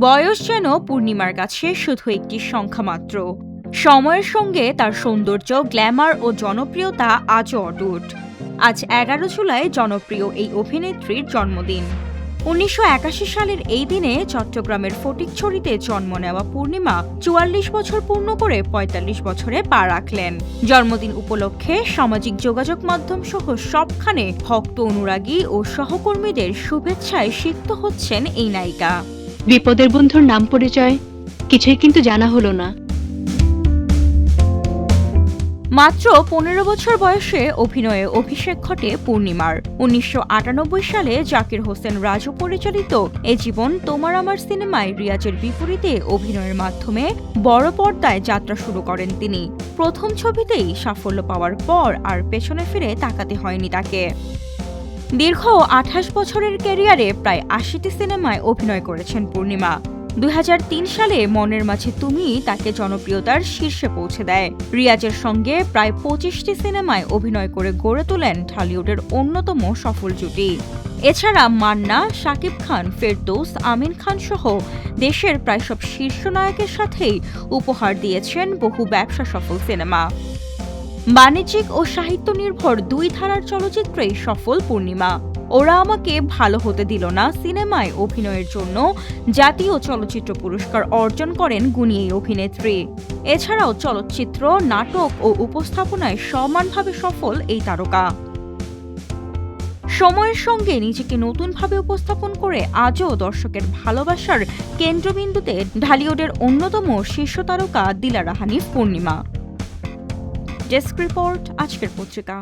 বয়স যেন পূর্ণিমার কাছে শুধু একটি সংখ্যা মাত্র। সময়ের সঙ্গে তার সৌন্দর্য, গ্ল্যামার ও জনপ্রিয়তা আজও অটুট। আজ 11 জুলাই জনপ্রিয় এই অভিনেত্রীর জন্মদিন। 1981 সালের এই দিনে চট্টগ্রামের ফটিকছড়িতে জন্ম নেওয়া পূর্ণিমা 44 বছর পূর্ণ করে 45 বছরে পা রাখলেন। জন্মদিন উপলক্ষে সামাজিক যোগাযোগ মাধ্যম সহ সবখানে ভক্ত, অনুরাগী ও সহকর্মীদের শুভেচ্ছায় সিক্ত হচ্ছেন এই নায়িকা। বিপদের বন্ধুর নাম পরিচয় কিছুই কিন্তু জানা হলো না। মাত্র 15 বছর বয়সে অভিনয়ে অভিষেক ঘটে পূর্ণিমার। 1998 সালে জাকির হোসেন রাজু পরিচালিত এ জীবন তোমার আমার সিনেমায় রিয়াজের বিপরীতে অভিনয়ের মাধ্যমে বড় পর্দায় যাত্রা শুরু করেন তিনি। প্রথম ছবিতেই সাফল্য পাওয়ার পর আর পেছনে ফিরে তাকাতে হয়নি তাকে। দীর্ঘ 28 বছরের ক্যারিয়ারে প্রায় 80টি সিনেমায় অভিনয় করেছেন পূর্ণিমা। 2003 সালে মনের মাঝে তুমি তাকে জনপ্রিয়তার শীর্ষে পৌঁছে দেয়। রিয়াজের সঙ্গে প্রায় 25টি সিনেমায় অভিনয় করে গড়ে তোলেন ঢালিউডের অন্যতম সফল জুটি। এছাড়া মান্না, শাকিব খান, ফেরদৌস, আমিন খান সহ দেশের প্রায় সব শীর্ষ নায়কের সাথেই উপহার দিয়েছেন বহু ব্যবসা সফল সিনেমা। বাণিজ্যিক ও সাহিত্য নির্ভর দুই ধারার চলচ্চিত্রেই সফল পূর্ণিমা। ওরা আমাকে ভালো হতে দিল না সিনেমায় অভিনয়ের জন্য জাতীয় চলচ্চিত্র পুরস্কার অর্জন করেন গুণী এই অভিনেত্রী। এছাড়াও চলচ্চিত্র, নাটক ও উপস্থাপনায় সমানভাবে সফল এই তারকা। সময়ের সঙ্গে নিজেকে নতুনভাবে উপস্থাপন করে আজও দর্শকের ভালোবাসার কেন্দ্রবিন্দুতে ঢালিউডের অন্যতম শীর্ষ তারকা দিলারা হানিফ পূর্ণিমা। ডেস্ক রিপোর্ট, আজকের পত্রিকা।